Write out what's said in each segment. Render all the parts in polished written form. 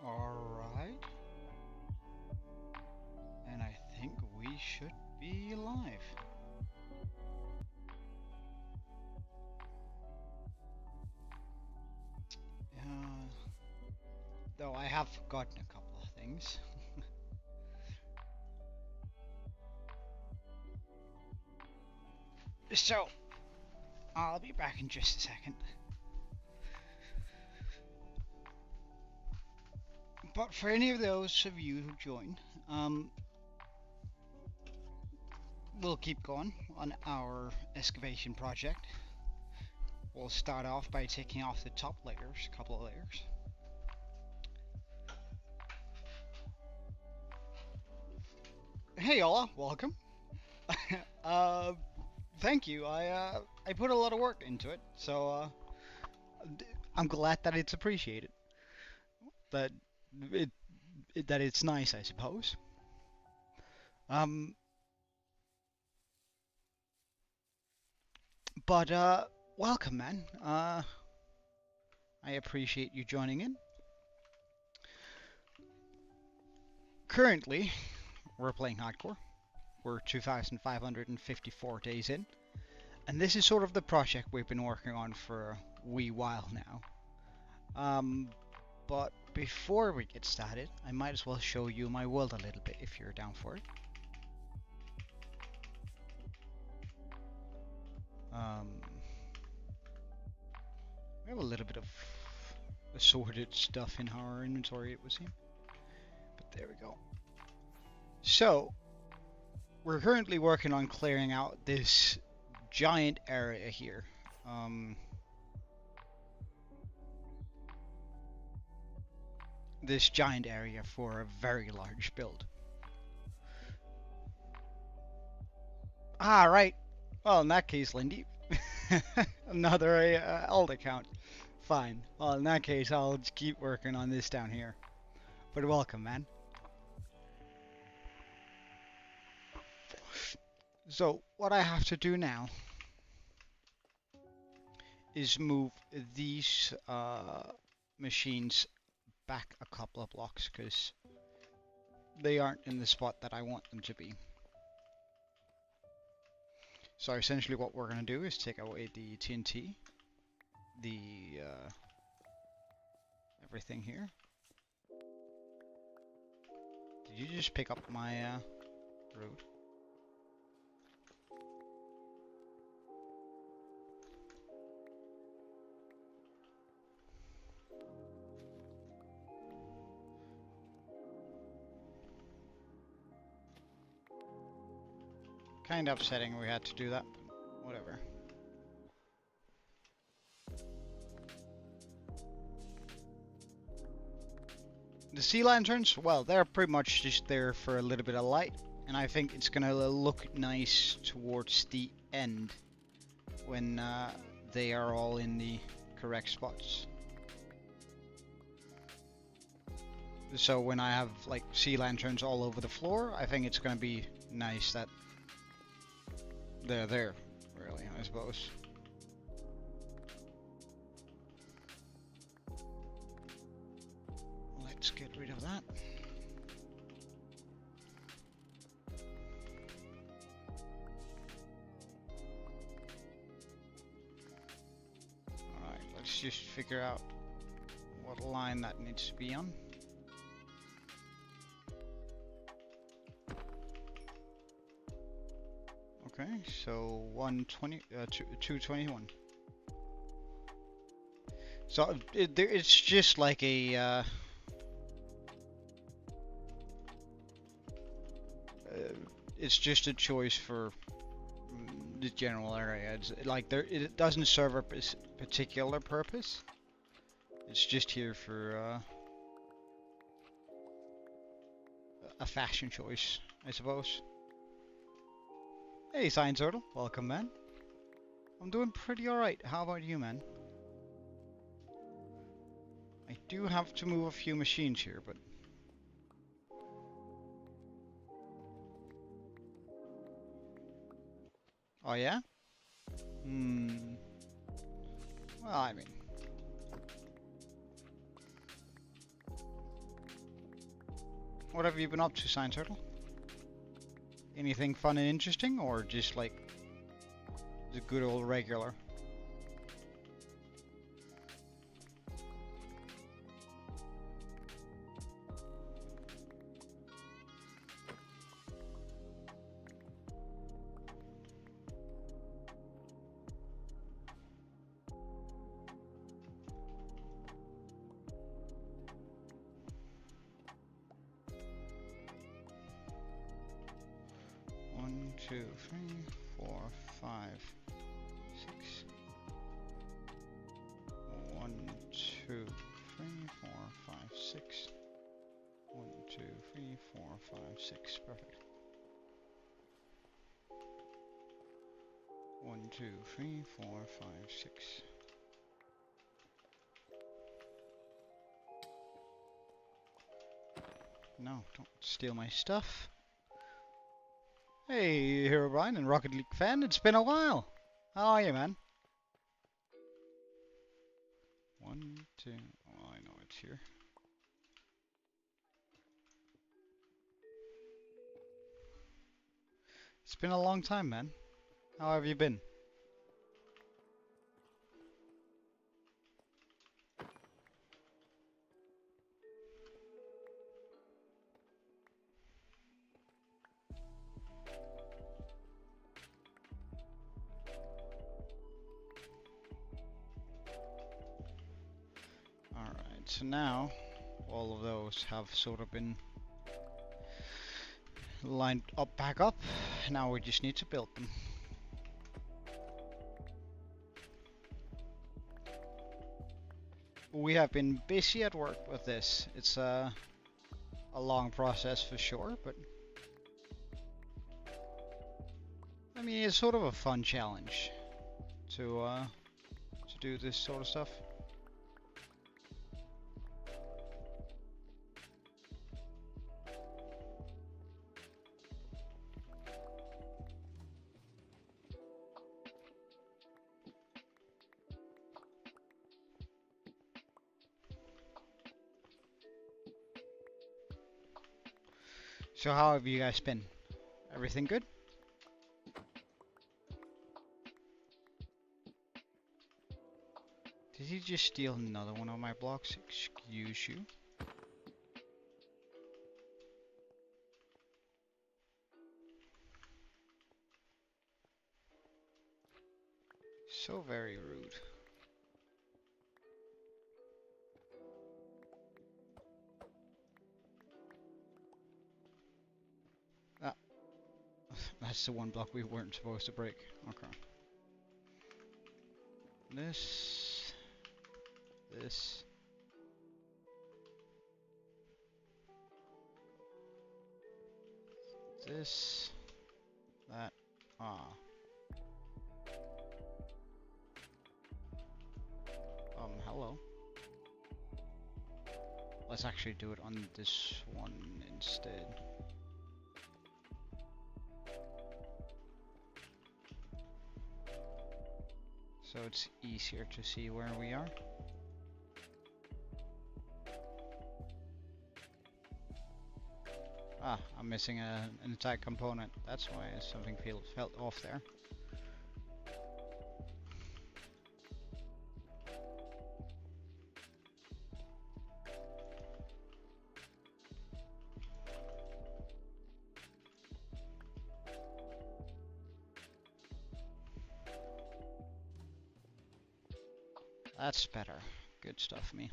Alright. And I think we should be live. Though I have forgotten a couple of things. So, I'll be back in just a second. But for any of those of you who joined, we'll keep going on our excavation project. We'll start off by taking off the top layers, a couple of layers. Hey Ola, welcome. Thank you. I put a lot of work into it, so I'm glad that it's appreciated. That that it's nice, I suppose. But welcome, man. I appreciate you joining in. Currently, we're playing hardcore. We're 2,554 days in, and this is sort of the project we've been working on for a wee while now. But before we get started, I might as well show you my world a little bit if you're down for it. We have a little bit of assorted stuff in our inventory, it would seem. But there we go. So, we're currently working on clearing out this giant area here. This giant area for a very large build. Ah, right. Well, in that case, Lindy, another old account. Fine. Well, in that case, I'll just keep working on this down here. But welcome, man. So, what I have to do now is move these machines back a couple of blocks because they aren't in the spot that I want them to be. So essentially what we're going to do is take away the TNT, the everything here. Did you just pick up my road? Kind of upsetting we had to do that, but whatever. The sea lanterns, well, they're pretty much just there for a little bit of light, and I think it's gonna look nice towards the end when they are all in the correct spots. So when I have like sea lanterns all over the floor, I think it's gonna be nice that they're there, really, I suppose. Let's get rid of that. Alright, let's just figure out what line that needs to be on. Okay, so 221. So it's just like a it's just a choice for the general area. It's like it doesn't serve a particular purpose. It's just here for a fashion choice, I suppose. Hey, Science Turtle, welcome, man. I'm doing pretty alright. How about you, man? I do have to move a few machines here, but... Oh, yeah? Well, I mean... What have you been up to, Sign Turtle? Anything fun and interesting, or just like the good old regular? One, two, three, four, five, six. 1, 2, 3, 4, 5, 6. 1, 2, 3, 4, 5, 6. Perfect. 1, 2, 3, 4, 5, 6. No, don't steal my stuff. Hey, Hero Brian and Rocket League fan, it's been a while. How are you, man? 1, 2, oh, I know it's here. It's been a long time, man. How have you been? Alright, so now all of those have sort of been lined up back up. Now we just need to build them. We have been busy at work with this. It's a long process for sure, but I mean it's sort of a fun challenge to do this sort of stuff. So how have you guys been? Everything good? Did he just steal another one of my blocks? Excuse you? So very rude. Ah, that's the one block we weren't supposed to break. Okay. This, that, hello. Let's actually do it on this one instead. So it's easier to see where we are. Ah, I'm missing an entire component. That's why something felt off there. That's better. Good stuff, me.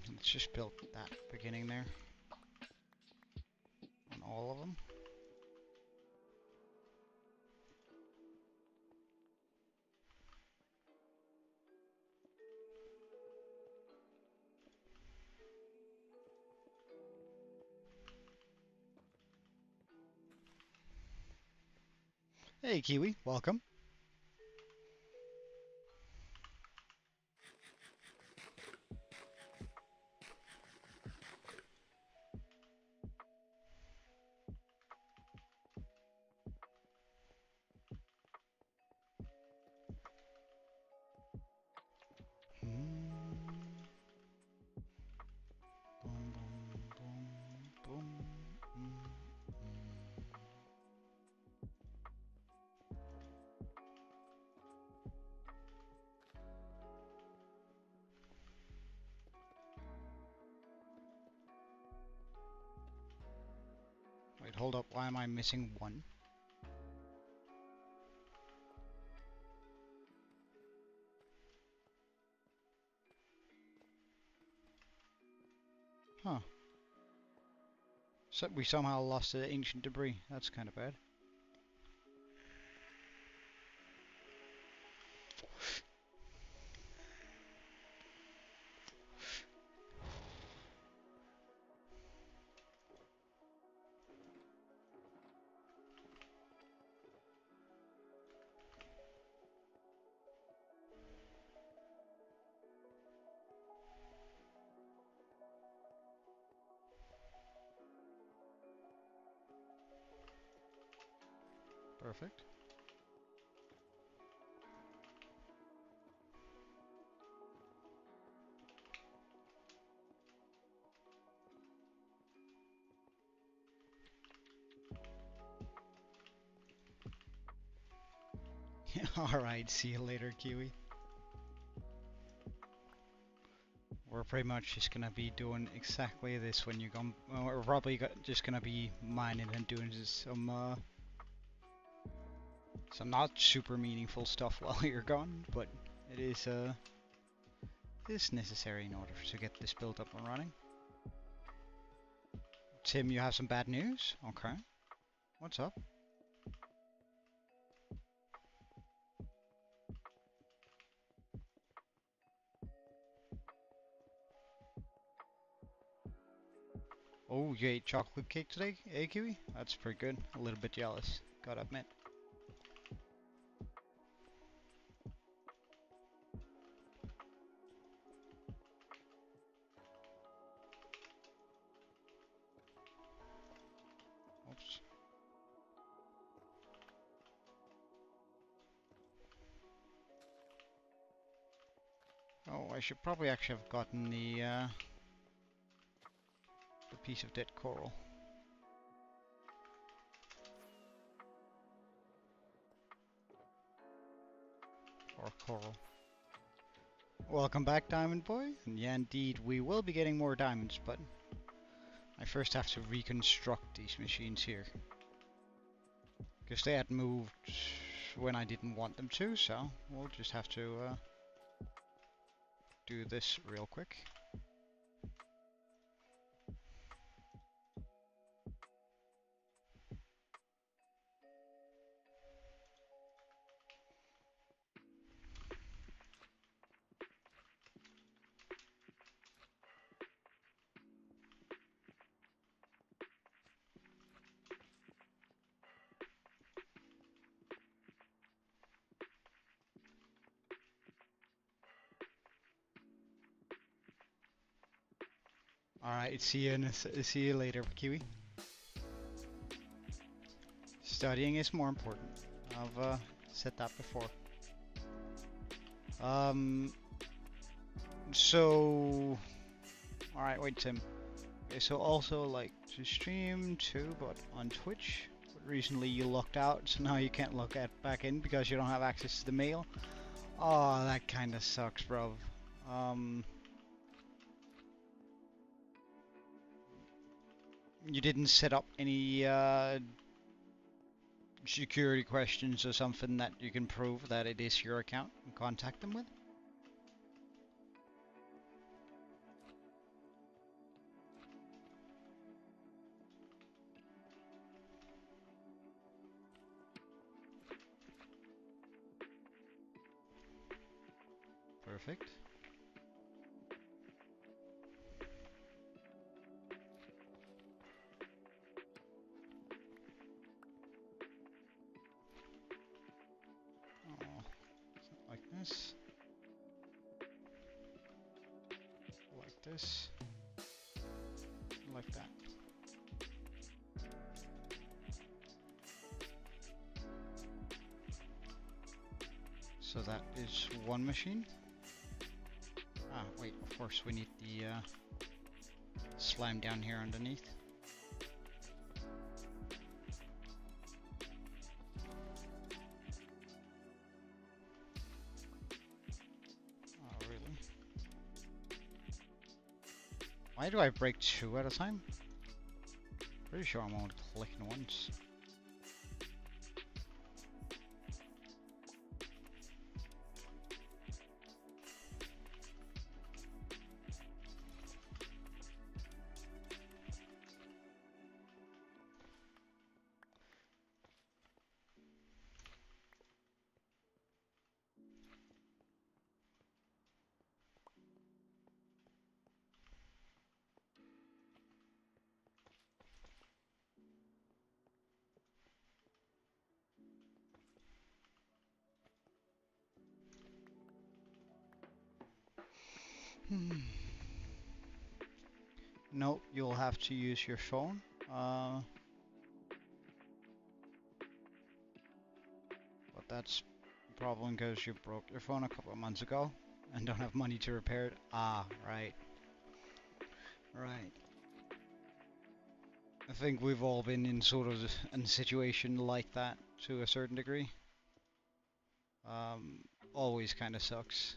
Let's just build that beginning there. On all of them. Hey Kiwi, welcome. Wait, hold up. Why am I missing one? Huh. So we somehow lost the ancient debris. That's kind of bad. Perfect. Alright, see you later, Kiwi. We're pretty much just gonna be doing exactly this when you come. We're probably just gonna be mining and doing some not super meaningful stuff while you're gone, but it is necessary in order to get this built up and running. Tim, you have some bad news? Okay. What's up? Oh, you ate chocolate cake today, eh, Kiwi? That's pretty good. A little bit jealous, gotta admit. Oops. Oh, I should probably actually have gotten the piece of dead coral. Or coral. Welcome back, Diamond Boy. And yeah, indeed, we will be getting more diamonds, but I first have to reconstruct these machines here. Because they had moved when I didn't want them to, so we'll just have to do this real quick. Alright, see you later, Kiwi. Studying is more important. I've said that before. So alright, wait, Tim. Okay, so also like to stream too, but on Twitch. But recently you locked out, so now you can't log back in because you don't have access to the mail. Oh, that kinda sucks, bro. You didn't set up any security questions or something that you can prove that it is your account and contact them with? Perfect. Oh, like this. Like this. Like that. So that is one machine. Ah, wait, of course we need the slime down here underneath. Oh, really? Why do I break two at a time? Pretty sure I'm only clicking once. No, you'll have to use your phone. But that's a problem because you broke your phone a couple of months ago and don't have money to repair it. Ah, right. Right. I think we've all been in sort of a situation like that to a certain degree. Always kind of sucks,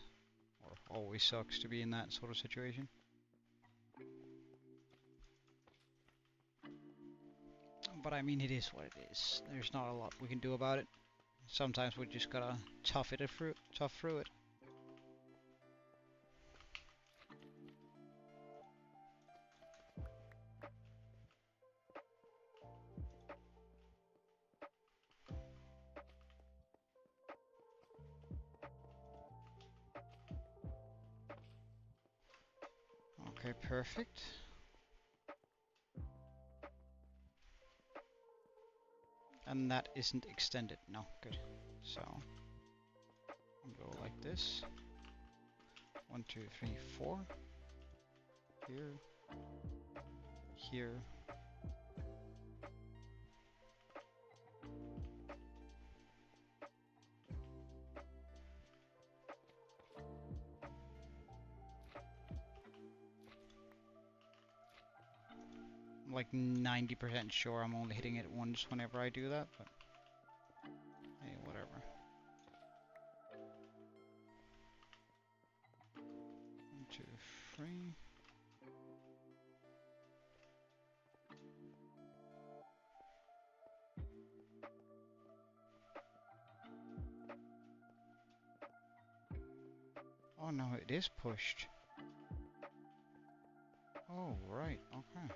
or always sucks to be in that sort of situation. But I mean, it is what it is. There's not a lot we can do about it. Sometimes we just gotta tough through it. Okay, perfect. And that isn't extended. No, good. So, go like this. 1, 2, 3, 4. Here. Here. I'm like 90% sure I'm only hitting it once whenever I do that, but hey, whatever. 1, 2, 3. Oh no, it is pushed. Oh, right, okay.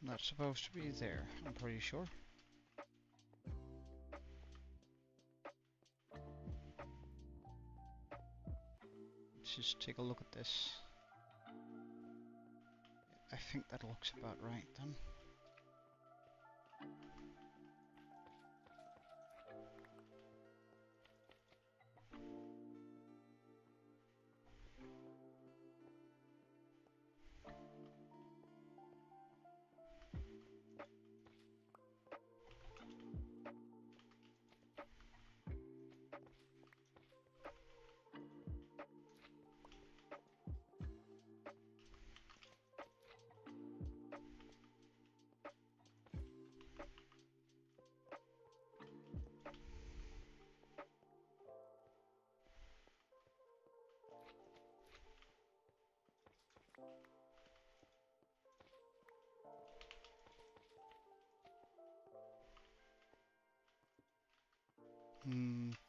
That's supposed to be there, I'm pretty sure. Let's just take a look at this. I think that looks about right then.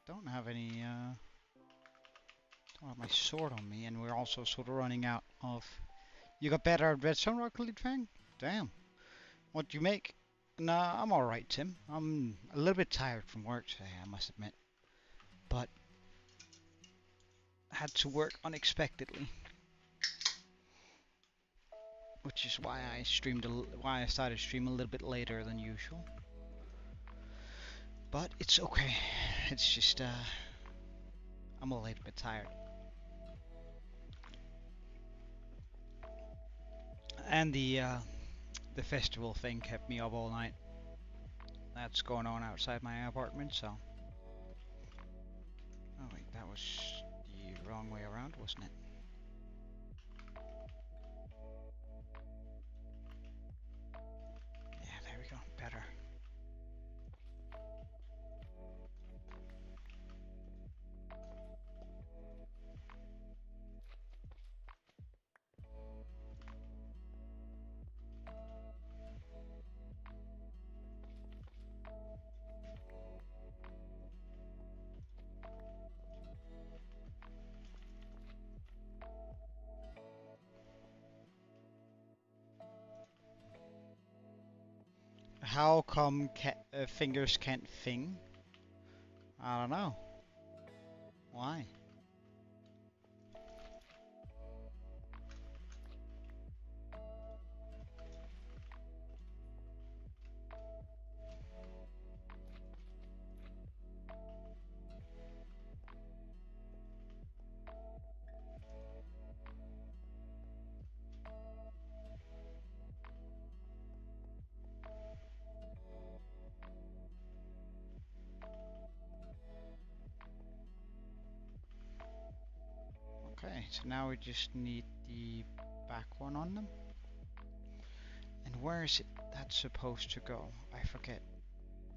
Don't have any, don't have my sword on me, and we're also sort of running out of... You got better at redstone, Rocket League Fang? Damn. What do you make? Nah, I'm alright, Tim. I'm a little bit tired from work today, I must admit. But... had to work unexpectedly. Which is why I started streaming a little bit later than usual. But it's okay. It's just I'm a little bit tired. And the festival thing kept me up all night. That's going on outside my apartment, so. Oh wait, that was the wrong way around, wasn't it? Yeah, there we go. Better. How come fingers can't thing? I don't know. Why? Okay, so now we just need the back one on them. And where is it that's supposed to go? I forget.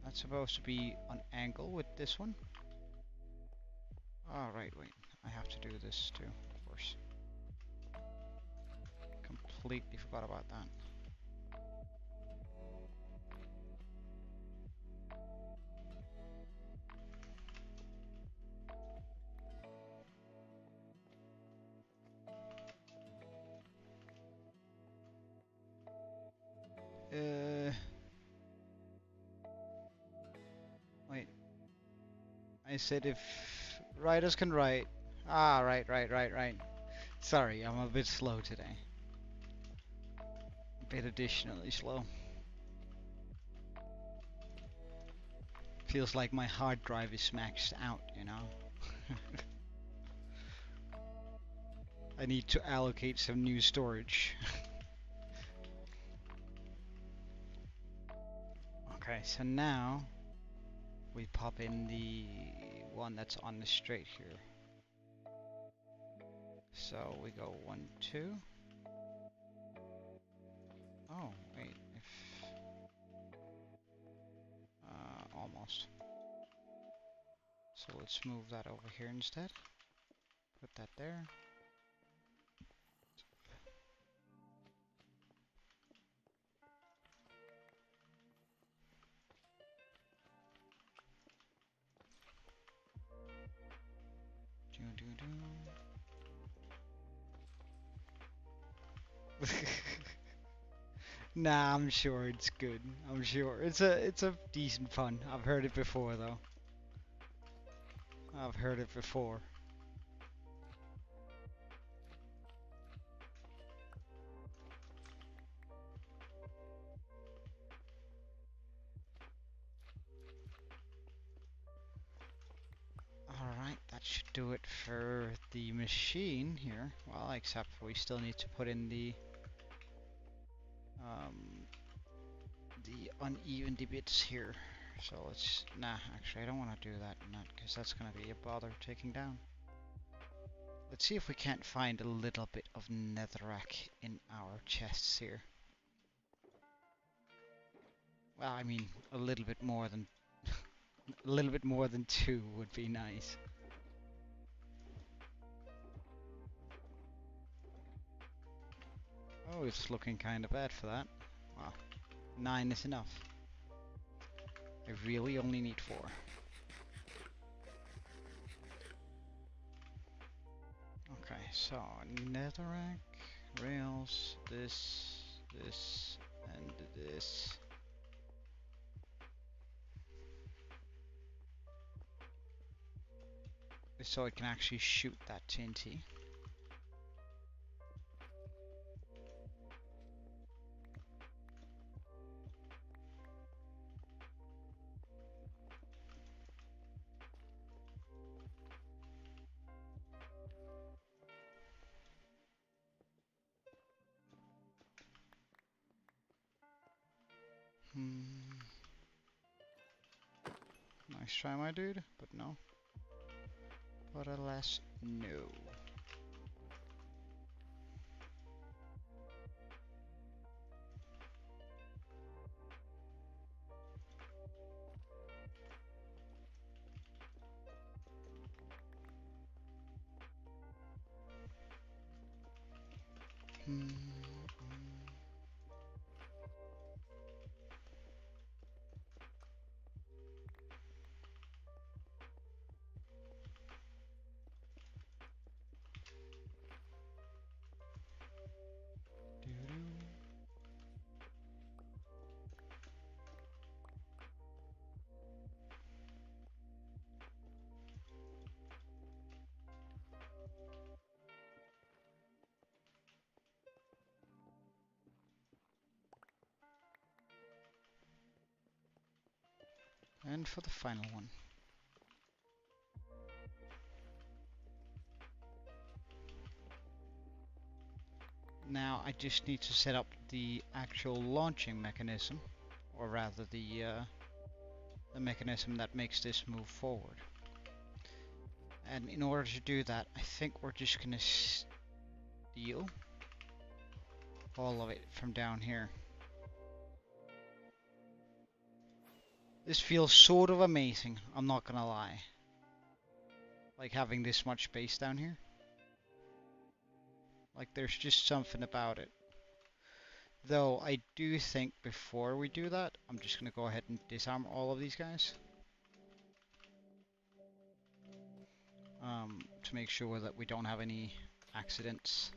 That's supposed to be on angle with this one. Oh, right, wait. I have to do this too, of course. Completely forgot about that. Wait. I said if writers can write. Ah, right. Sorry, I'm a bit slow today. A bit additionally slow. Feels like my hard drive is maxed out, you know? I need to allocate some new storage. Okay, so now we pop in the one that's on the straight here. So we go 1, 2. Oh, wait, if almost. So let's move that over here instead. Put that there. Nah, I'm sure it's good. I'm sure it's a decent fun. I've heard it before though. I've heard it before. Alright, that should do it for the machine here. Well, except we still need to put in the uneven bits here. So let's, nah, actually I don't want to do that, not because that's going to be a bother taking down. Let's see if we can't find a little bit of netherrack in our chests here. Well, I mean, a little bit more than a little bit more than 2 would be nice. Oh, it's looking kind of bad for that. Well, 9 is enough. I really only need 4. Okay, so netherrack, rails, this, and this. So it can actually shoot that TNT. Nice try, my dude, but no. But alas, no. And for the final one. Now I just need to set up the actual launching mechanism, or rather the mechanism that makes this move forward. And in order to do that, I think we're just gonna steal all of it from down here. This feels sort of amazing, I'm not gonna lie. Like having this much space down here. Like there's just something about it. Though I do think before we do that, I'm just gonna go ahead and disarm all of these guys. To make sure that we don't have any accidents.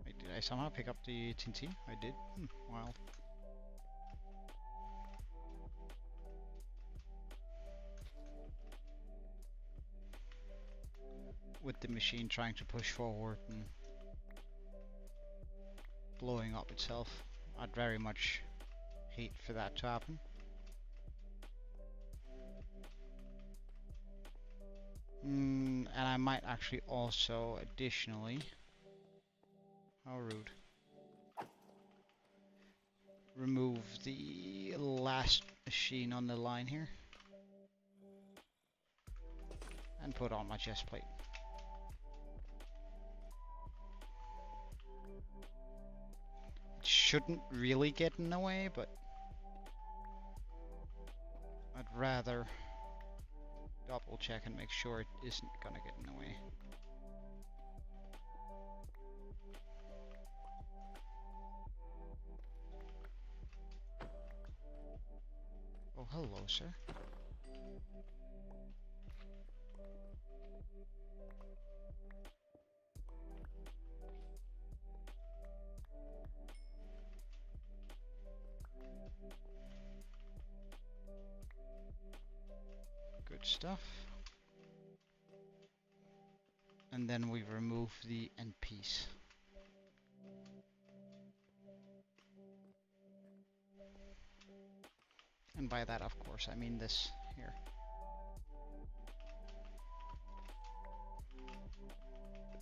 Wait, did I somehow pick up the TNT? I did? Wild. With the machine trying to push forward and blowing up itself. I'd very much hate for that to happen. And I might actually also additionally, how rude, remove the last machine on the line here and put on my chest plate. Shouldn't really get in the way, but I'd rather double check and make sure it isn't gonna get in the way. Oh, hello, sir. Good stuff. And then we remove the end piece. And by that, of course, I mean this here.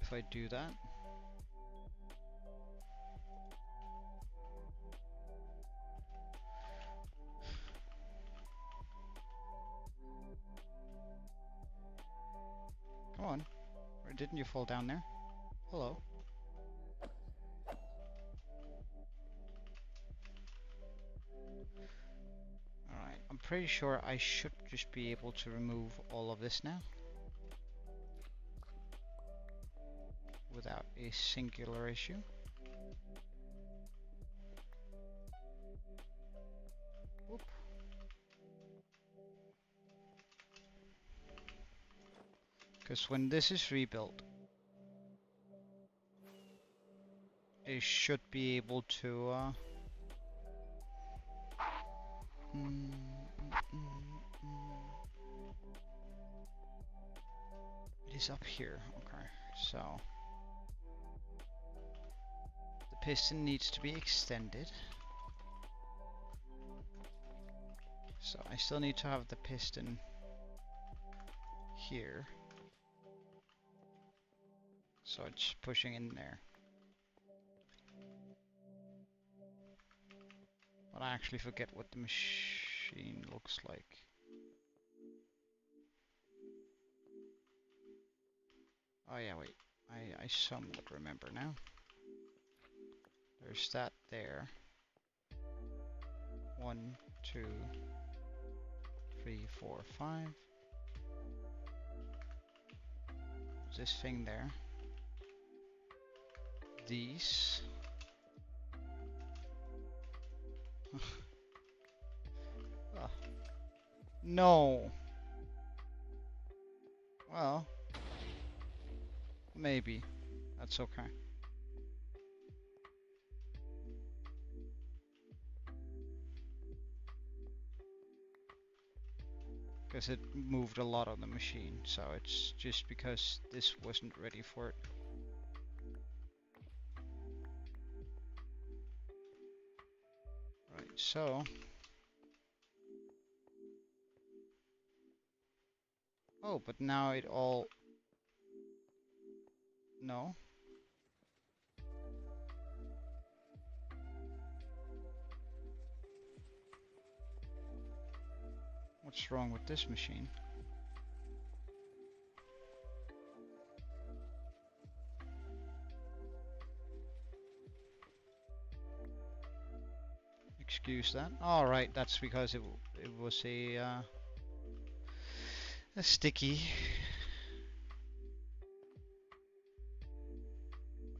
If I do that, come on, or didn't you fall down there? Hello. Alright, I'm pretty sure I should just be able to remove all of this now. Without a singular issue. Whoop. Because when this is rebuilt, it should be able to it is up here. Okay, so the piston needs to be extended. So I still need to have the piston here. So it's pushing in there. But I actually forget what the machine looks like. Oh yeah, wait. I somewhat remember now. There's that there. 1, 2, 3, 4, 5. This thing there. These. Oh. No. Well, maybe. That's okay. Because it moved a lot on the machine, so it's just because this wasn't ready for it. Right, so... Oh, but now it all... No. What's wrong with this machine? Excuse that. All right, that's because it was a sticky.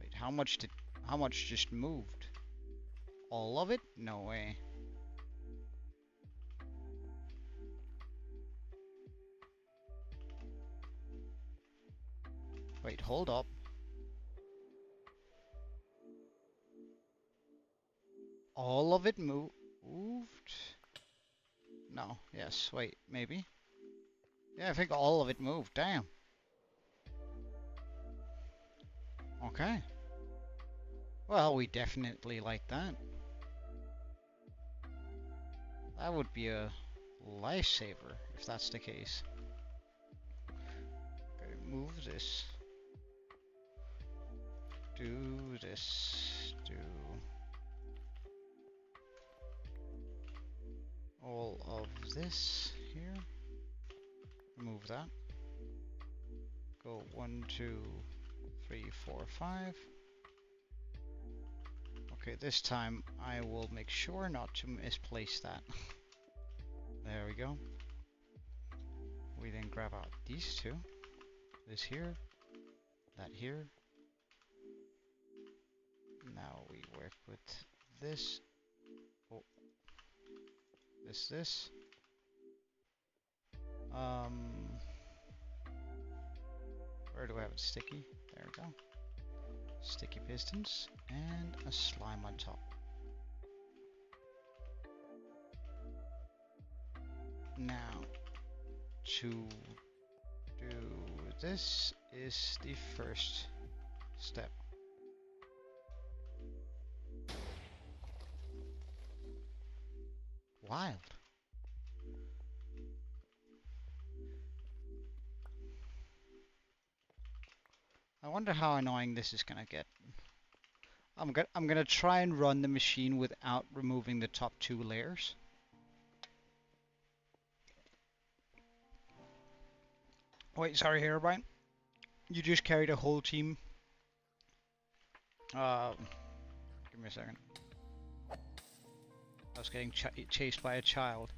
Wait, how much just moved? All of it? No way. Wait, hold up. All of it moved? No, yes, wait, maybe. Yeah, I think all of it moved, damn. Okay. Well, we definitely like that. That would be a lifesaver if that's the case. Okay, move this. Do this. Do all of this here. Remove that. Go 1, 2, 3, 4, 5. Okay, this time I will make sure not to misplace that. There we go. We then grab out these two. This here, that here. Now we work with this. Oh. This. Where do I have it sticky? There we go. Sticky pistons and a slime on top. Now, to do this is the first step. Wild. I wonder how annoying this is gonna get. I'm gonna try and run the machine without removing the top 2 layers. Wait, sorry, Herobrine. You just carried a whole team. Give me a second. I was getting chased by a child.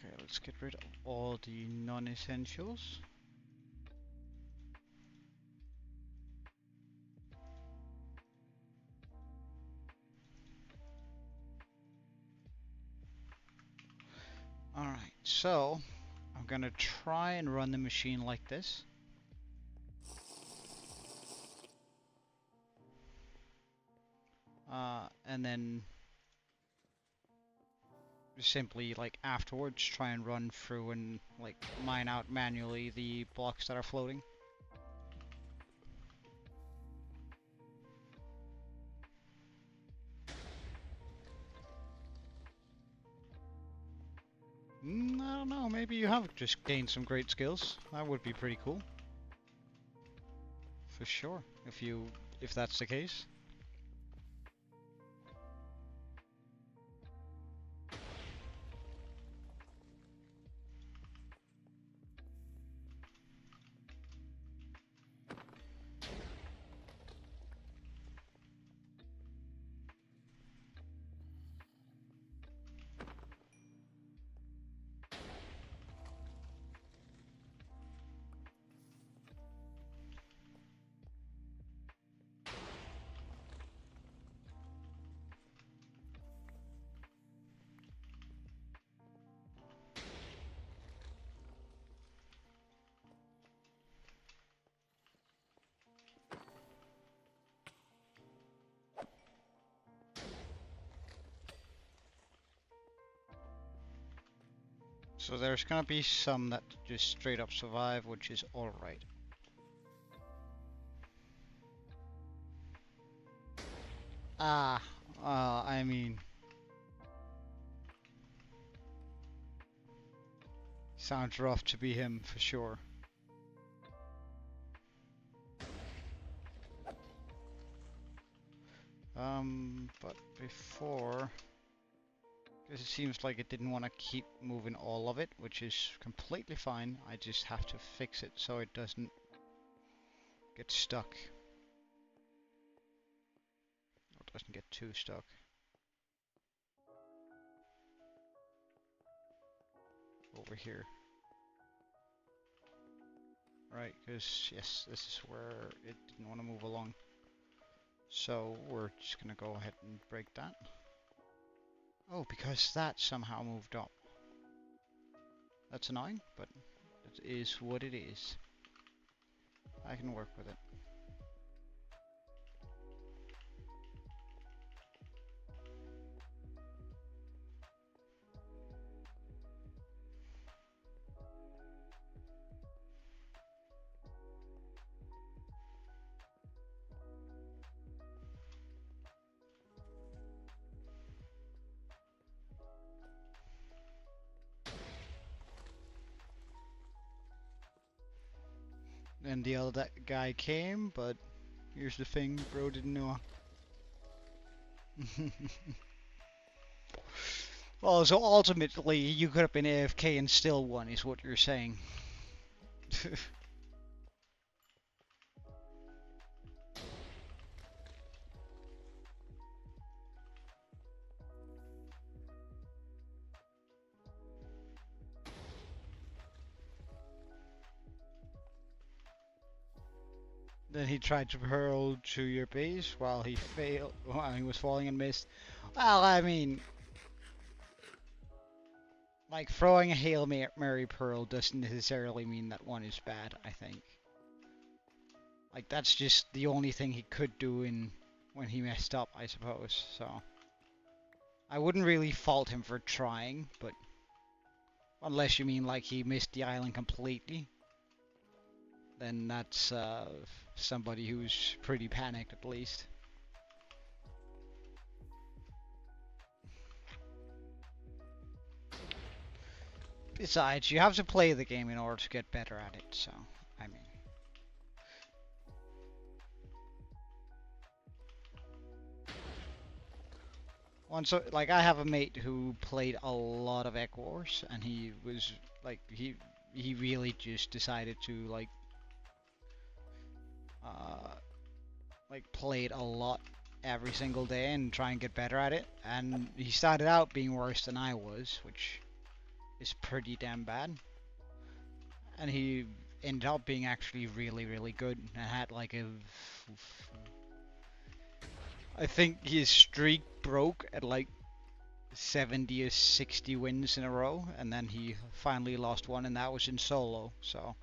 Okay, let's get rid of all the non-essentials. so I'm gonna try and run the machine like this. And then simply, like, afterwards try and run through and, like, mine out manually the blocks that are floating. I don't know, maybe you have just gained some great skills. That would be pretty cool. For sure, if that's the case. So there's gonna be some that just straight up survive, which is alright. I mean... Sounds rough to be him, for sure. But before... Because it seems like it didn't want to keep moving all of it, which is completely fine. I just have to fix it so it doesn't get stuck. Or it doesn't get too stuck. Over here. Right, because yes, this is where it didn't want to move along. So we're just gonna go ahead and break that. Oh, because that somehow moved up. That's annoying, but it is what it is. I can work with it. And the other guy came, but here's the thing, bro didn't know. Well, so ultimately you could have been AFK and still won, is what you're saying. Then he tried to hurl to your base while he failed, while he was falling and missed. Well, I mean, like, throwing a Hail Mary Pearl doesn't necessarily mean that one is bad, I think. Like, that's just the only thing he could do when he messed up, I suppose, so. I wouldn't really fault him for trying, but... Unless you mean, like, he missed the island completely. Then that's, somebody who's pretty panicked, at least. Besides, you have to play the game in order to get better at it, so, I mean. Like, I have a mate who played a lot of Egg Wars, and he was, like, he really just decided to, like, play it a lot every single day and try and get better at it, and he started out being worse than I was, which is pretty damn bad, and he ended up being actually really, really good, and had, like, I think his streak broke at, like, 70 or 60 wins in a row, and then he finally lost one, and that was in solo. So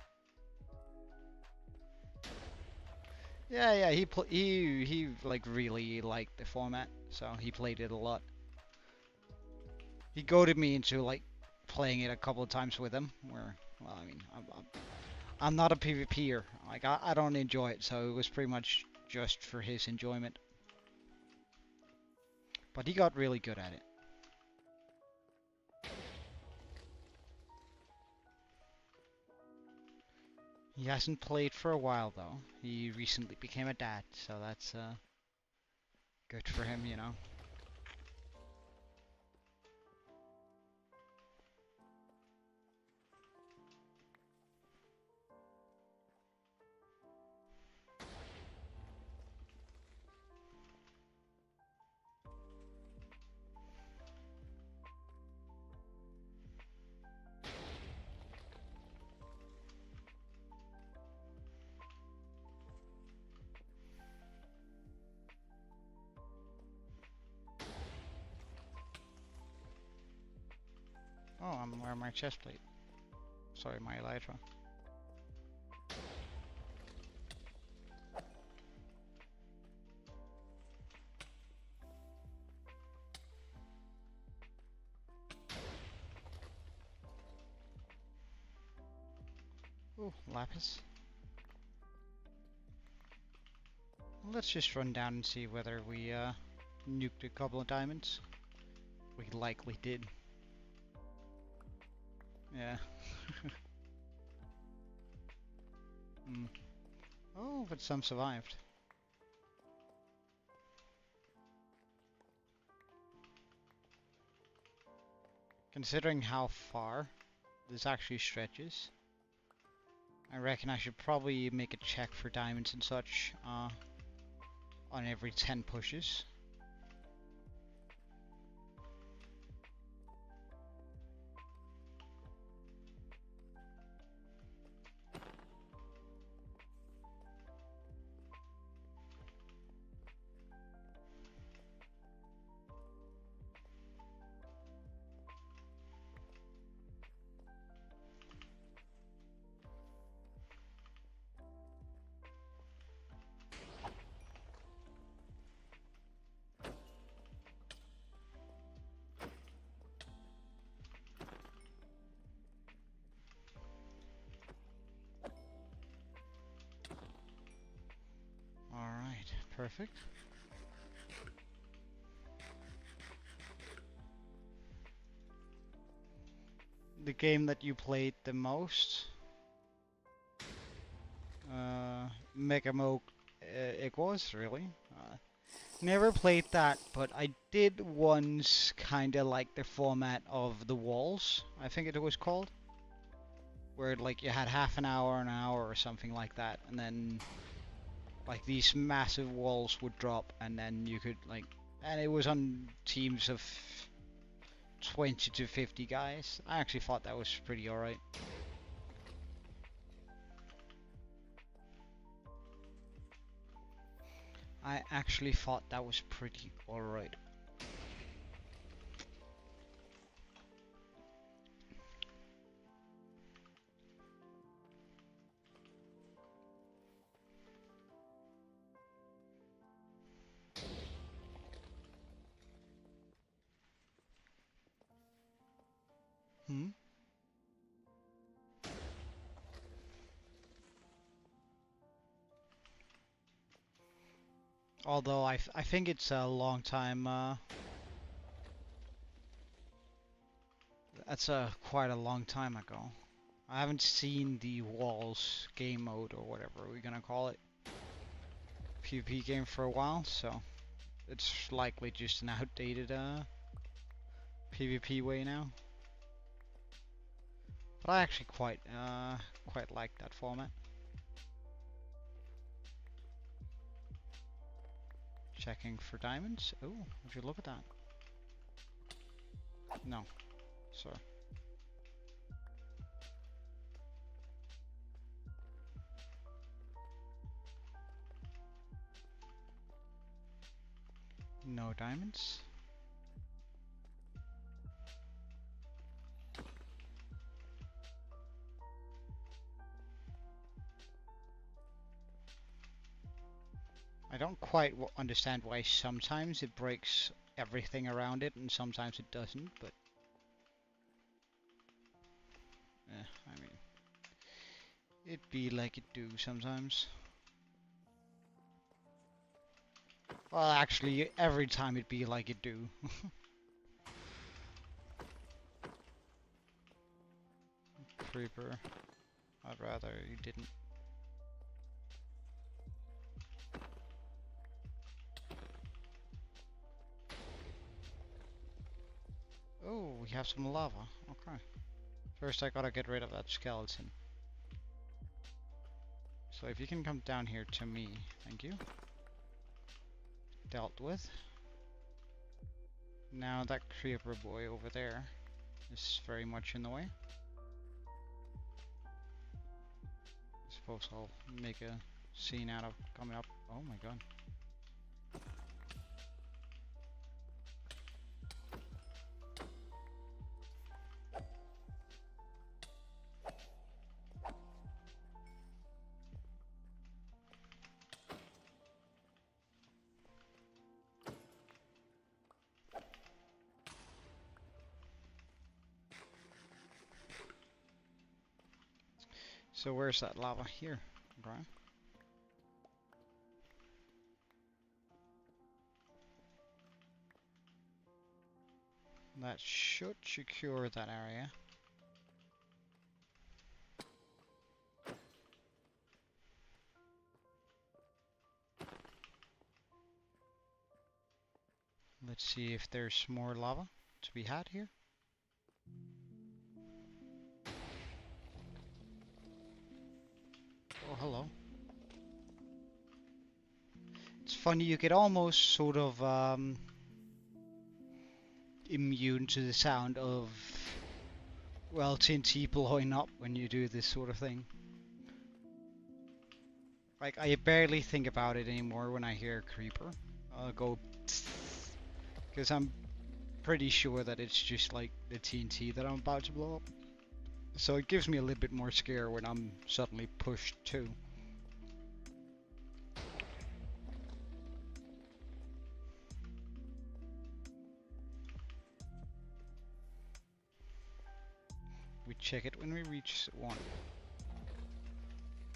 yeah, he like really liked the format, so he played it a lot. He goaded me into like playing it a couple of times with him. Where, well, I mean, I'm not a PvPer. Like I don't enjoy it, so it was pretty much just for his enjoyment. But he got really good at it. He hasn't played for a while though. He recently became a dad, so that's good for him, you know. Oh, I'm wearing my chest plate. Sorry, my elytra. Ooh, lapis. Let's just run down and see whether we nuked a couple of diamonds. We likely did. Yeah. Mm. Oh, but some survived. Considering how far this actually stretches, I reckon I should probably make a check for diamonds and such on every 10 pushes. Alright, perfect. The game that you played the most? Mega Mo Equos, really? Never played that, but I did once kinda like the format of the walls, I think it was called. Where like you had half an hour or something like that, and then like these massive walls would drop, and then you could like, and it was on teams of 20 to 50 guys. I actually thought that was pretty alright. I actually thought that was pretty alright. Hmm? Although I think it's a long time, that's quite a long time ago. I haven't seen the walls game mode or whatever we're gonna call it PvP game for a while, so it's likely just an outdated PvP way now. But I actually quite like that format. Checking for diamonds. Oh, would you look at that? No, sir. No diamonds. don't quite understand why sometimes it breaks everything around it and sometimes it doesn't, but I mean, it be like it do sometimes. Well, actually, every time it be like it do. Creeper. I'd rather you didn't. Oh, we have some lava. Okay. First I gotta get rid of that skeleton. So if you can come down here to me, thank you. Dealt with. Now that creeper boy over there is very much in the way. I suppose I'll make a scene out of coming up. Oh my god. So where's that lava? Here. Okay. That should secure that area. Let's see if there's more lava to be had here. Oh, hello. It's funny, you get almost sort of immune to the sound of, well, TNT blowing up when you do this sort of thing. Like, I barely think about it anymore when I hear a creeper. I'll go, because I'm pretty sure that it's just like the TNT that I'm about to blow up. So it gives me a little bit more scare when I'm suddenly pushed too. We check it when we reach 1.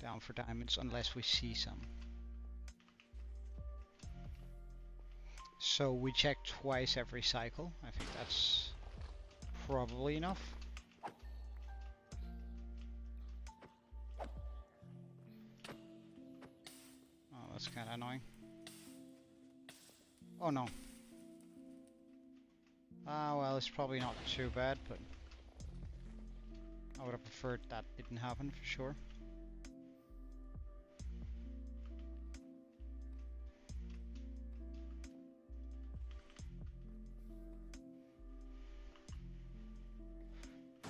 Down for diamonds unless we see some. So we check twice every cycle. I think that's probably enough. Oh, that's kind of annoying. Oh no. Ah, well, it's probably not too bad, but I would have preferred that didn't happen for sure.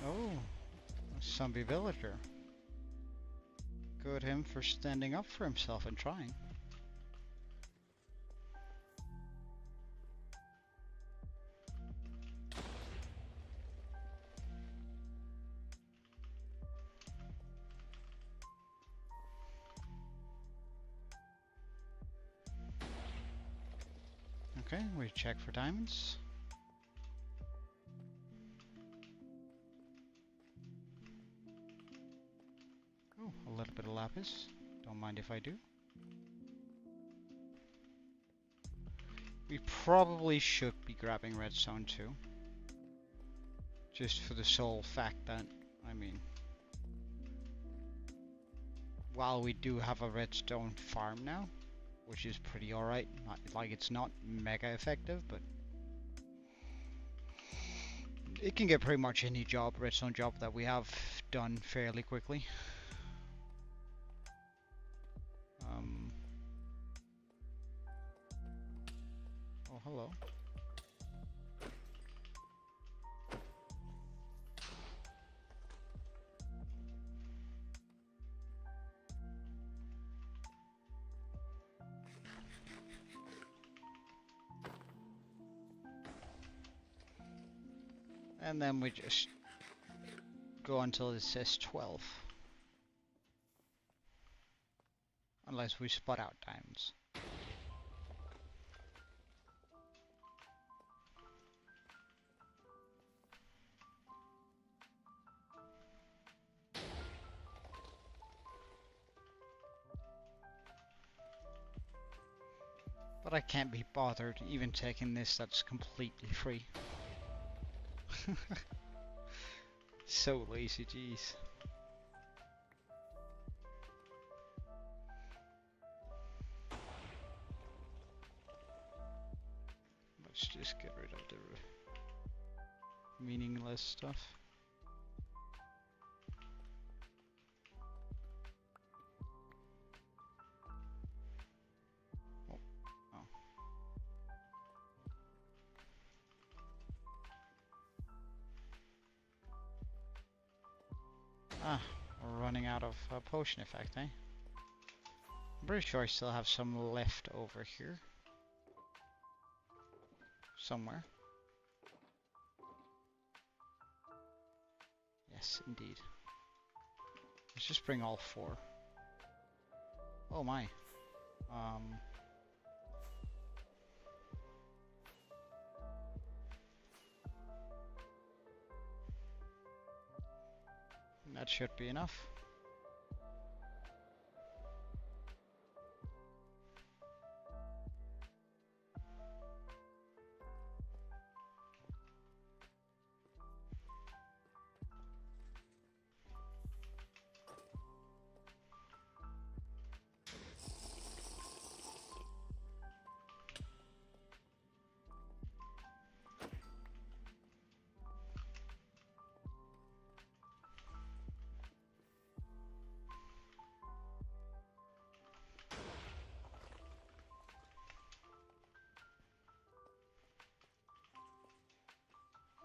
Oh, a zombie villager. Good him for standing up for himself and trying. Okay, we check for diamonds. Oh, a little bit of lapis. Don't mind if I do. We probably should be grabbing redstone too. Just for the sole fact that, I mean, while we do have a redstone farm now, which is pretty alright, not like it's not mega effective, but it can get pretty much any redstone job that we have done fairly quickly. Oh, hello. And then we just go until it says 12. Unless we spot out diamonds. I can't be bothered even taking this that's completely free. So lazy, jeez. Let's just get rid of the meaningless stuff. Oh. Oh. Ah, we're running out of potion effect, eh? I'm pretty sure I still have some left over here. Somewhere. Yes, indeed. Let's just bring all 4. Oh my. That should be enough.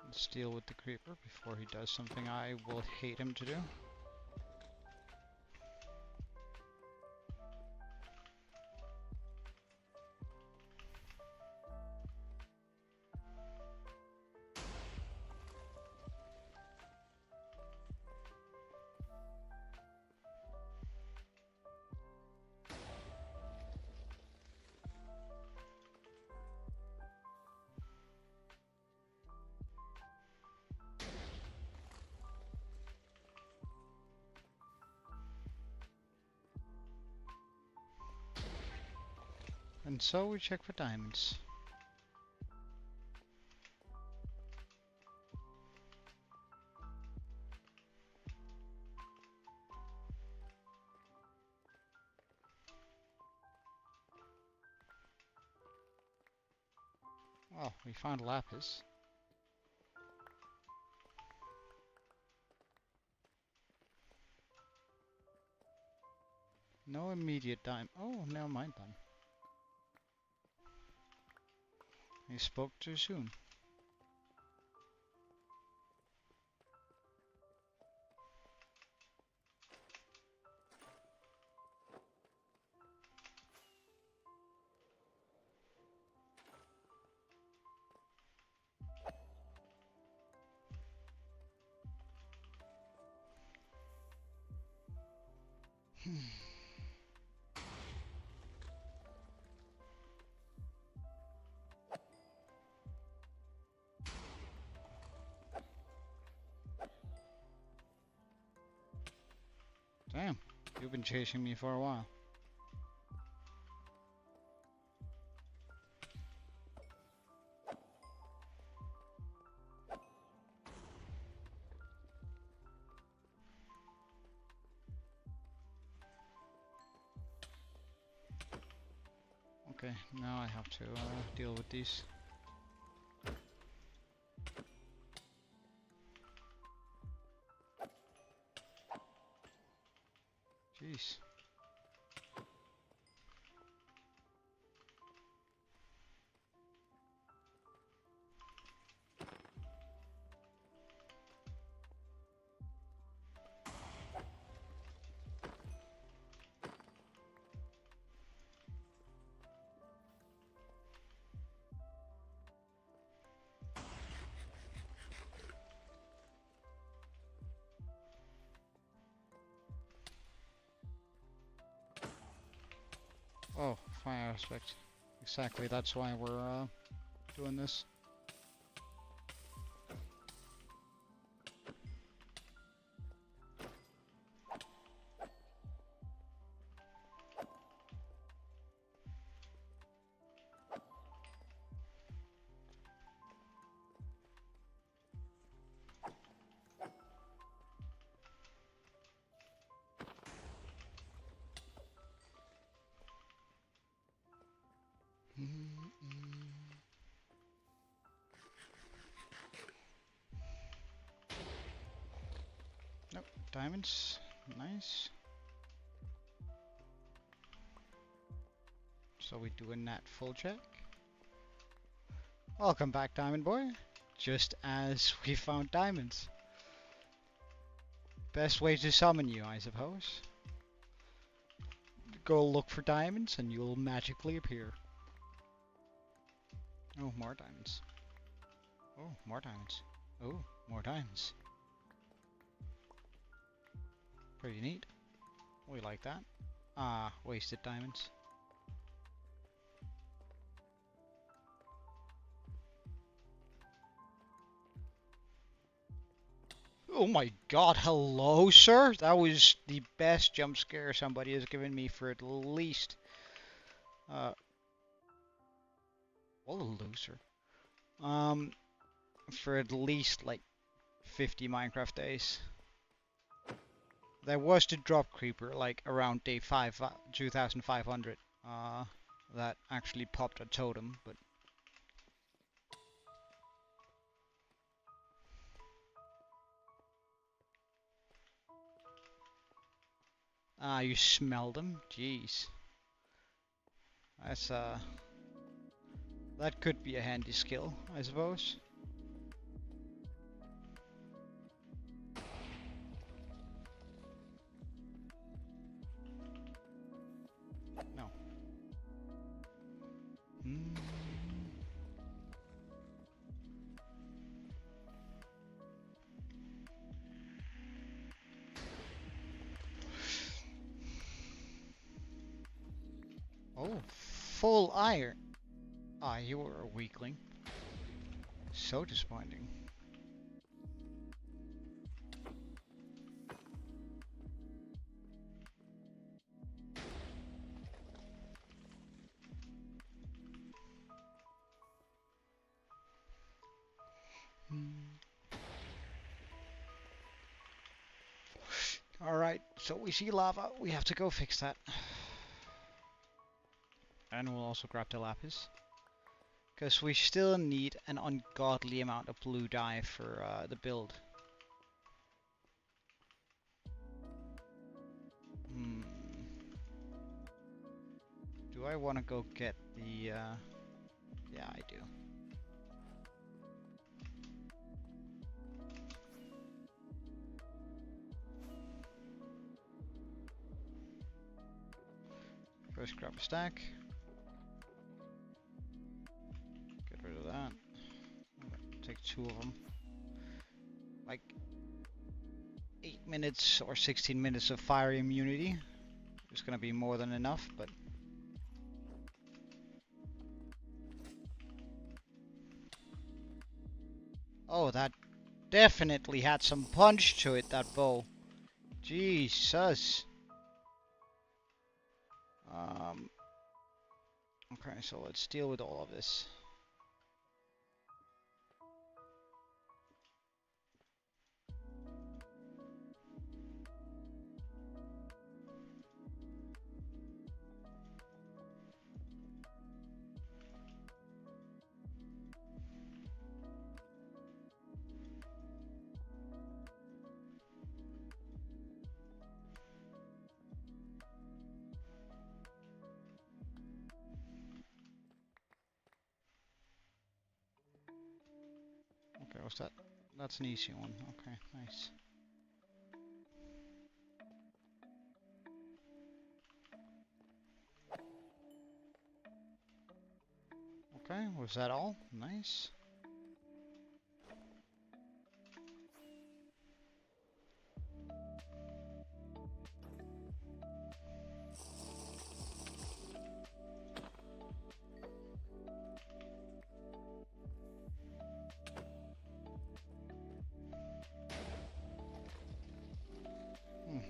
Let's deal with the creeper before he does something I will hate him to do. And so we check for diamonds. Oh, we found lapis. No immediate diamond. Oh, never mind then. He spoke too soon. Damn, you've been chasing me for a while. Okay, now I have to deal with these. Jeez. Oh, fire aspect. Exactly, that's why we're doing this. Diamonds. Nice. So we do a nat full check. Welcome back, Diamond Boy. Just as we found diamonds. Best way to summon you, I suppose. Go look for diamonds and you'll magically appear. Oh, more diamonds. Oh, more diamonds. Oh, more diamonds. Pretty neat. We like that. Ah, wasted diamonds. Oh my god, hello, sir? That was the best jump scare somebody has given me for at least... what a loser. For at least, like, 50 Minecraft days. There was the drop creeper, like, around day 2500. That actually popped a totem, but... Ah, you smelled them? Jeez. That's, that could be a handy skill, I suppose. No. Oh, full iron. Ah, you were a weakling. So disappointing. Alright, so we see lava. We have to go fix that. And we'll also grab the lapis. Because we still need an ungodly amount of blue dye for the build. Do I want to go get the... yeah, I do. First grab a stack. Get rid of that. Take 2 of them. Like 8 minutes or 16 minutes of fire immunity. It's gonna be more than enough, but... Oh, that definitely had some punch to it, that bow. Jesus. Okay, so let's deal with all of this. Okay, what's that? That's an easy one. Okay, nice. Okay, was that all? Nice.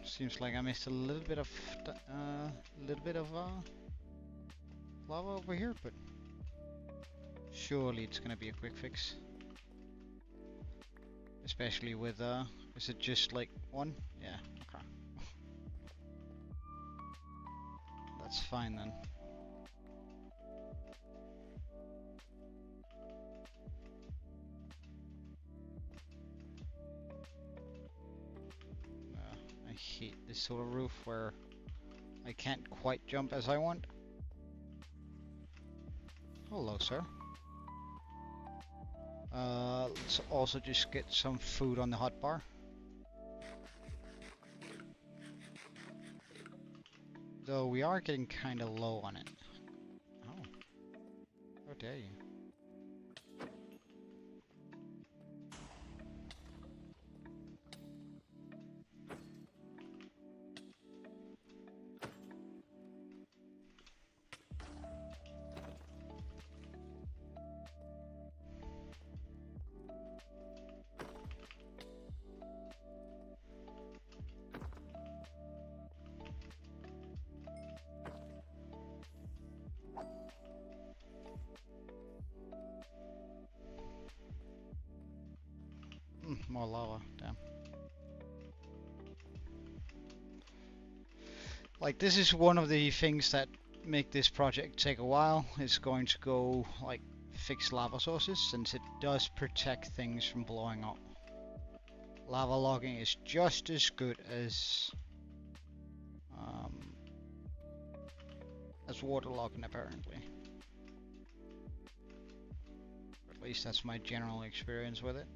Seems like I missed a little bit of lava over here, but surely it's gonna be a quick fix. Especially with is it just like one? Yeah, okay. That's fine then. hate this sort of roof where I can't quite jump as I want. Hello, sir. Let's also just get some food on the hotbar. Though we are getting kind of low on it. Oh. How dare you. More lava, damn. Like, this is one of the things that make this project take a while. It's going to go, like, fix lava sources, since it does protect things from blowing up. Lava logging is just as good as water logging, apparently. Or at least that's my general experience with it.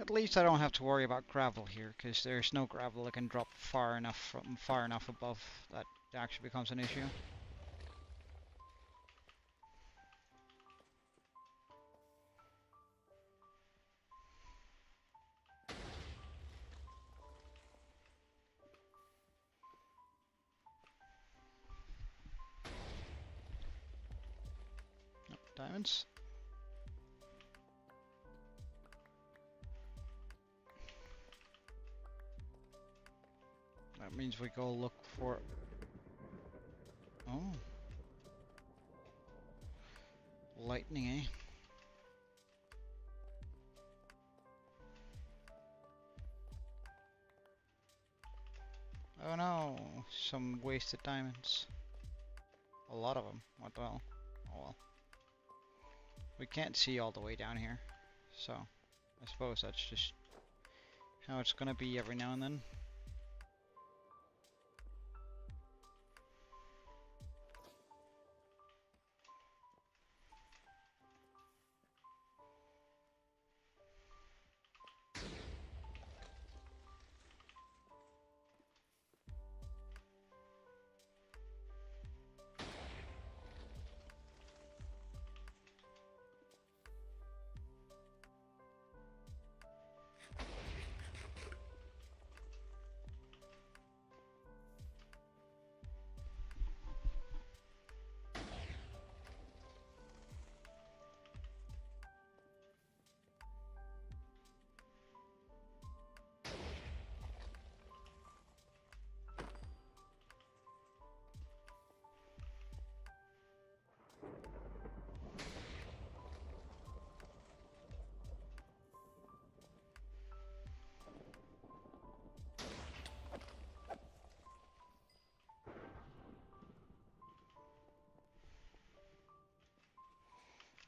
At least I don't have to worry about gravel here, because there's no gravel that can drop far enough above that it actually becomes an issue. Yep, diamonds. That means we go look for... Oh. Lightning, eh? Oh no, some wasted diamonds. A lot of them. What the hell? Oh well. We can't see all the way down here, so I suppose that's just how it's gonna be every now and then.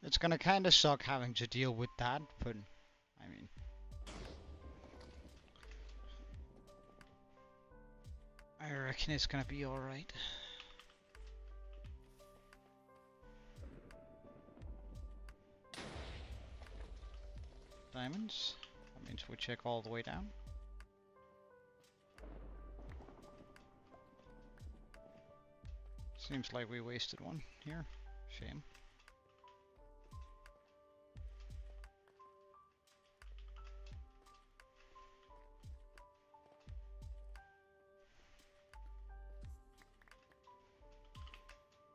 It's gonna kinda suck having to deal with that, but I mean... I reckon it's gonna be alright. Diamonds. That means we check all the way down. Seems like we wasted one here. Shame.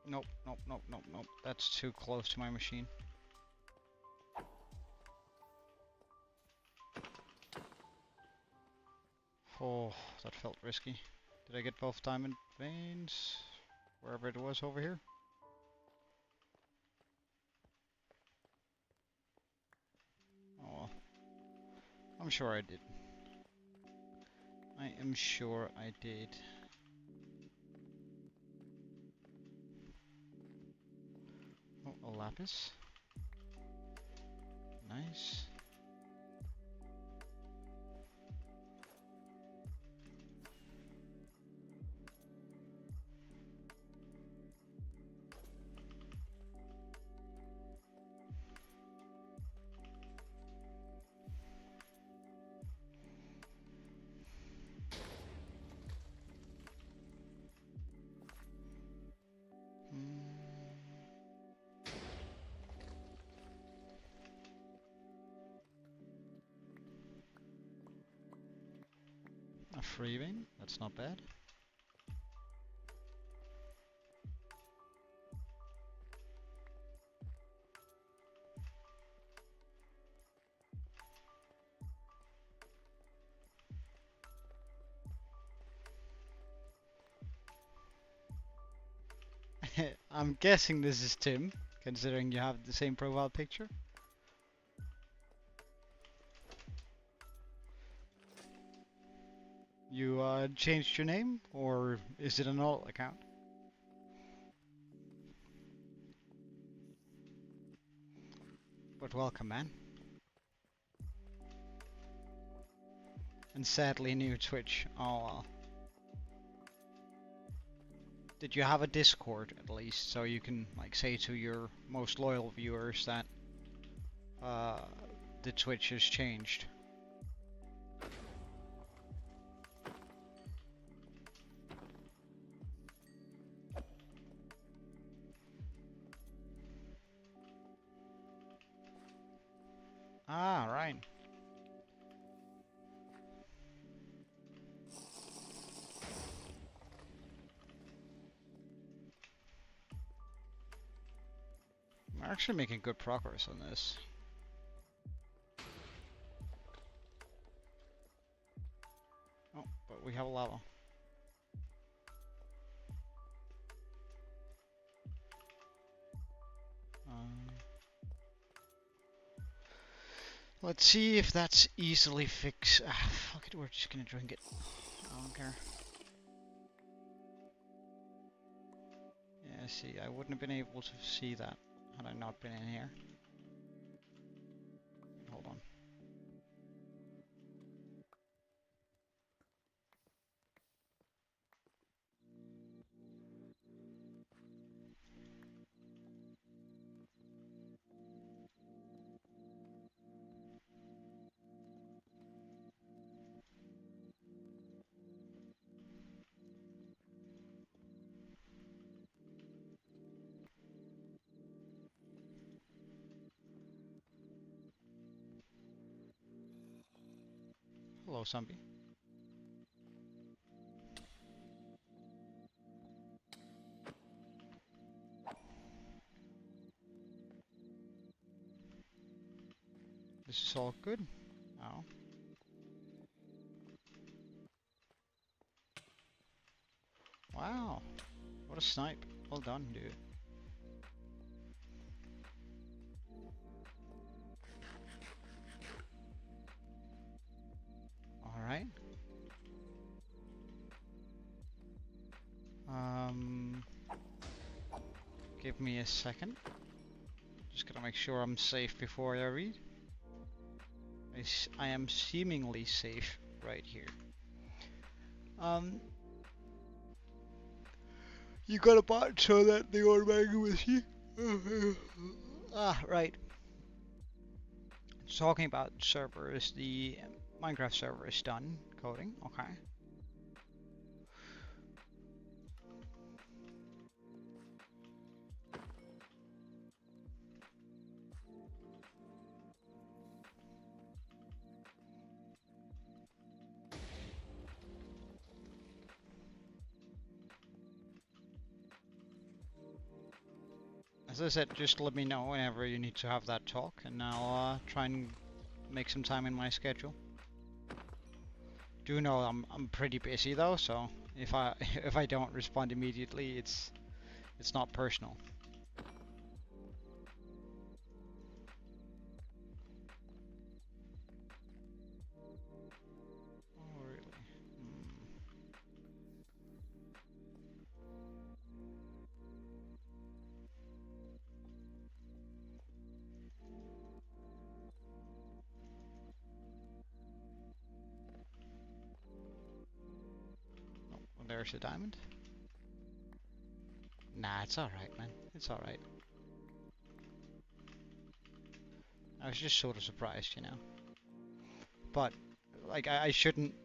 Nope, nope, nope, nope, nope. That's too close to my machine. Oh, that felt risky. Did I get both diamond veins? wherever it was over here. Oh, I'm sure I did. I am sure I did. Oh, a lapis. Nice. A free vein, that's not bad. I'm guessing this is Tim, considering you have the same profile picture. You changed your name, or is it an alt account? But welcome, man. And sadly, new Twitch. Oh well. Did you have a Discord at least, so you can like say to your most loyal viewers that the Twitch has changed? Ah, right. We're actually making good progress on this. Oh, but we have a lava. Let's see if that's easily fixed. Ah, fuck it, we're just gonna drink it. I don't care. Yeah, see, I wouldn't have been able to see that had I not been in here. Hold on. Hello, zombie. This is all good. Oh. Wow. What a snipe. Well done, dude. Alright. Give me a second. Just gotta make sure I'm safe before I read. I am seemingly safe right here. You got a bot so that they automatically will see. Ah, right. Talking about servers, the Minecraft server is done coding. Okay. As I said, just let me know whenever you need to have that talk, and I'll try and make some time in my schedule. Do know I'm pretty busy though, so if I if I don't respond immediately, it's It's not personal. Oh, really? Oh, well, there's a diamond. Nah, it's alright, man. It's alright. I was just sort of surprised, you know. But, like, I shouldn't...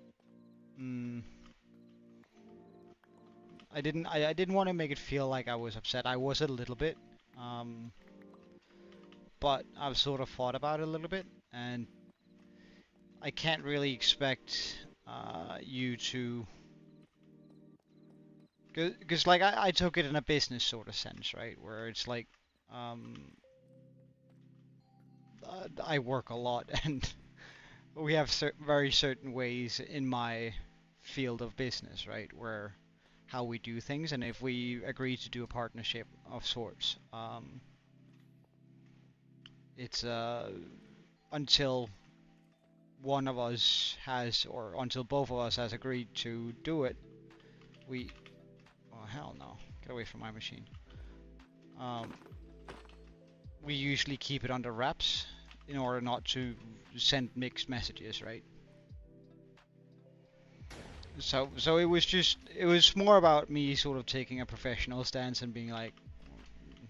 I didn't want to make it feel like I was upset. I was a little bit. But I've sort of thought about it a little bit, and I can't really expect you to... Because, like, I took it in a business sort of sense, right? Where it's like... I work a lot, and we have very certain ways in my field of business, right? Where how we do things, and if we agree to do a partnership of sorts, it's until one of us has, or until both of us has agreed to do it, we... Oh, hell no. Get away from my machine. We usually keep it under wraps in order not to send mixed messages, right? So it was more about me sort of taking a professional stance and being like,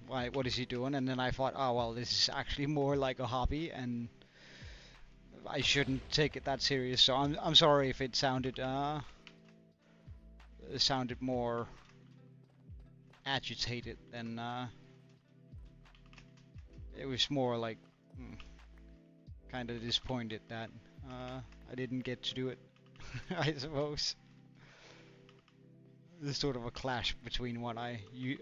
why, what is he doing? And then I thought, oh well, this is actually more like a hobby, and I shouldn't take it that serious. So I'm sorry if it sounded more agitated than it was more like kind of disappointed that I didn't get to do it. I suppose. There's sort of a clash between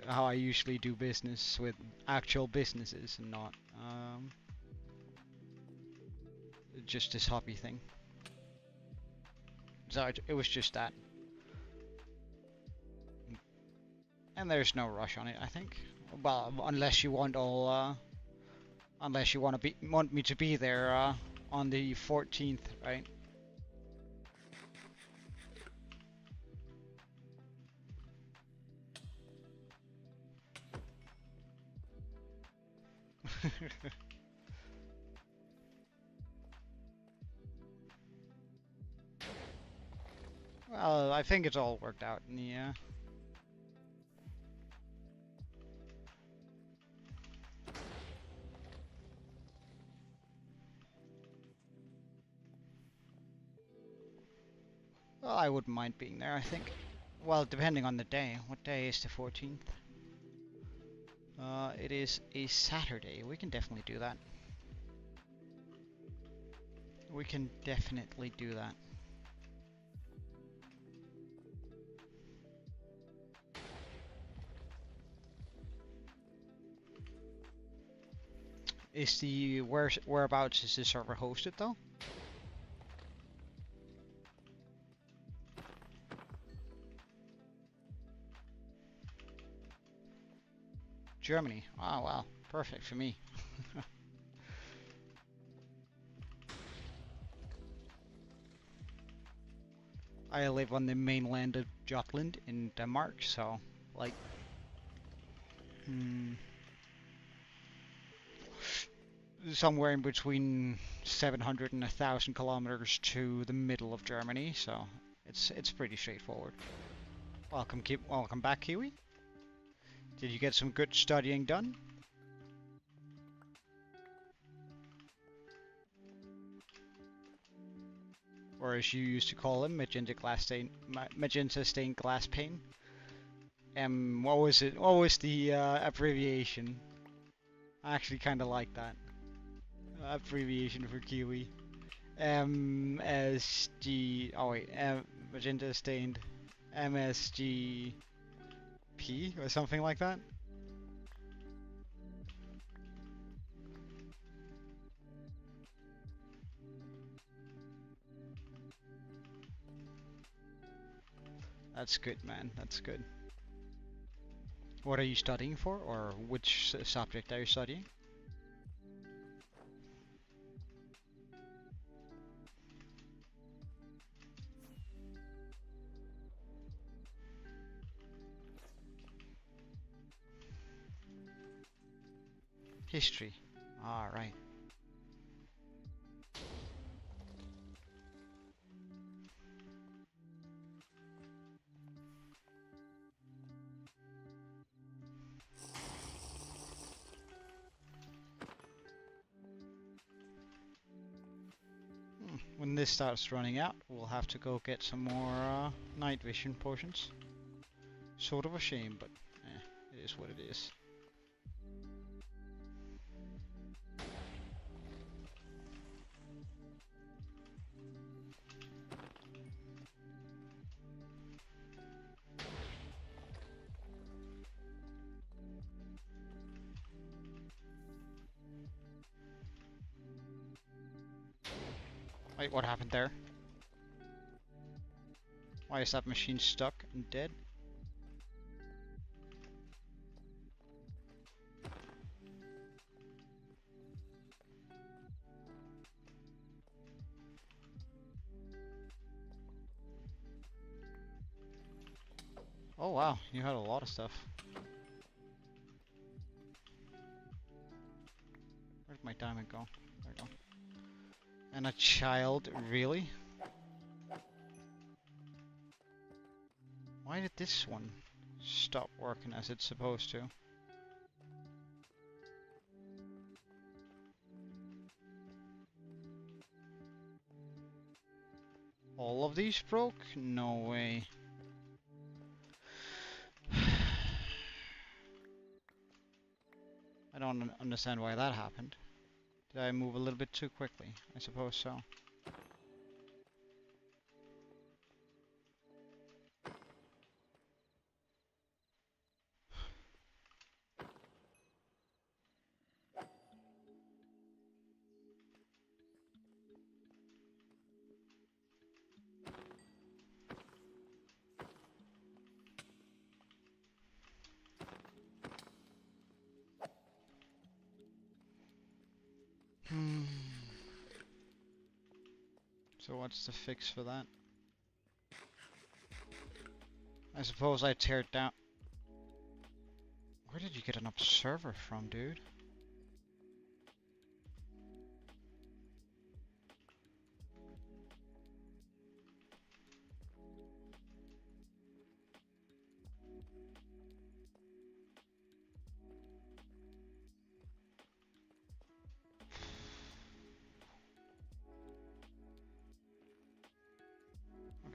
how I usually do business with actual businesses and not just this hobby thing. So it was just that. And there's no rush on it, I think. Well, unless you want unless you want me to be there on the 14th, right? Well, I think it's all worked out in the well, I wouldn't mind being there, I think. Well, depending on the day. What day is the 14th? It is a Saturday. We can definitely do that. We can definitely do that. Is the whereabouts is the server hosted though? Germany. Oh wow, perfect for me. I live on the mainland of Jutland in Denmark, so like somewhere in between 700 and 1,000 kilometers to the middle of Germany, so it's pretty straightforward. Welcome back, Kiwi. Did you get some good studying done? Or as you used to call them, magenta stained glass pane. What was it? What was the abbreviation? I actually kind of like that abbreviation for Kiwi. MSG. Oh wait, magenta stained MSGP or something like that. That's good, man. That's good. What are you studying for, or which subject are you studying? History. All right. When this starts running out, we'll have to go get some more night vision potions. Sort of a shame, but it is what it is. Wait, what happened there? Why is that machine stuck and dead? Oh wow, you had a lot of stuff. Where'd my diamond go? There we go. And a child, really? Why did this one stop working as it's supposed to? All of these broke? No way. I don't understand why that happened. Did I move a little bit too quickly? I suppose so. So what's the fix for that? I suppose I tear it down. Where did you get an observer from, dude?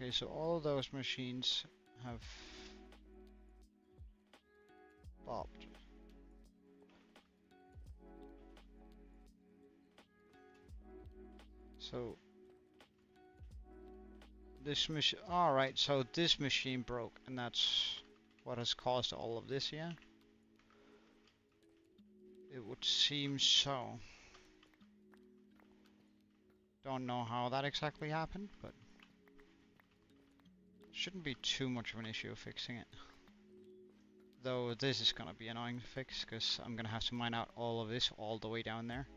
Okay, so all of those machines have bobbed. So this machine, alright, so this machine broke, and that's what has caused all of this, yeah? It would seem so. Don't know how that exactly happened, but shouldn't be too much of an issue fixing it. Though this is gonna be annoying to fix, because I'm gonna have to mine out all of this all the way down there.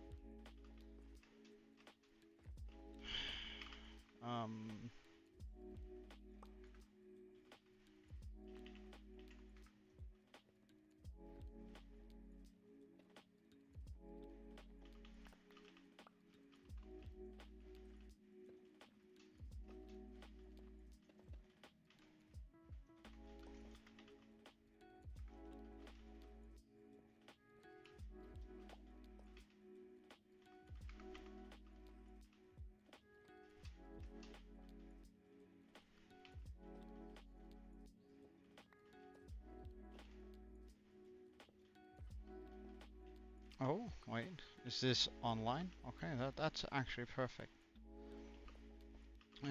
Oh, wait, is this online? Okay, that's actually perfect.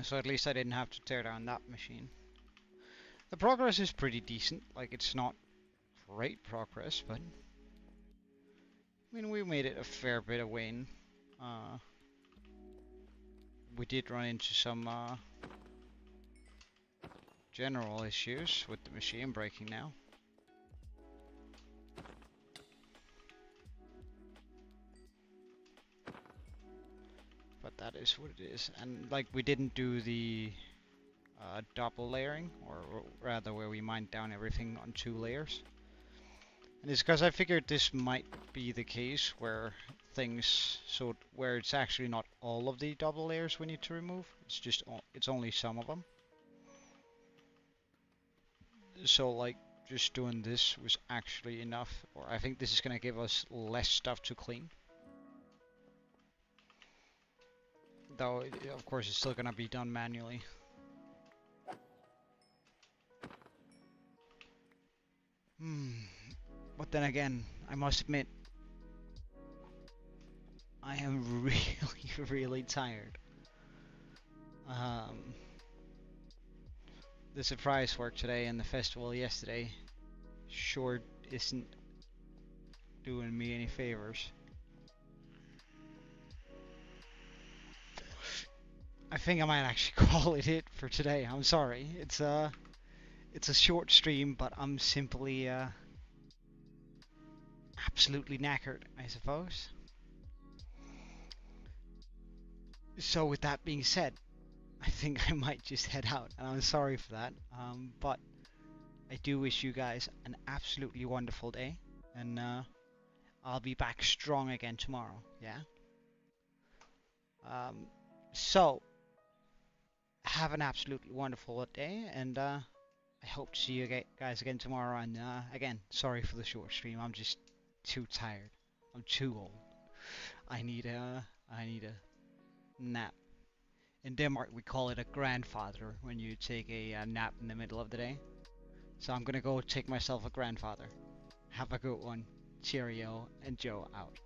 So at least I didn't have to tear down that machine. The progress is pretty decent, like it's not great progress, but I mean we made it a fair bit of way in. We did run into some general issues with the machine breaking now. is what it is. And like we didn't do the double layering, or rather where we mined down everything on 2 layers. And it's because I figured this might be the case where where it's actually not all of the double layers we need to remove. It's just it's only some of them. So like just doing this was actually enough, or I think this is gonna give us less stuff to clean. Though of course it's still gonna be done manually. But then again, I must admit, I am really, really tired. The surprise work today and the festival yesterday sure isn't doing me any favors. I think I might actually call it for today. I'm sorry. It's a short stream, but I'm simply absolutely knackered, I suppose. So with that being said, I think I might just head out, and I'm sorry for that. But I do wish you guys an absolutely wonderful day, and I'll be back strong again tomorrow. Yeah. So have an absolutely wonderful day, and I hope to see you guys again tomorrow. And again, sorry for the short stream. I'm just too tired. I'm too old. I need a nap. In Denmark, we call it a grandfather when you take a nap in the middle of the day. So I'm gonna go take myself a grandfather. Have a good one. Cheerio, and Joe out.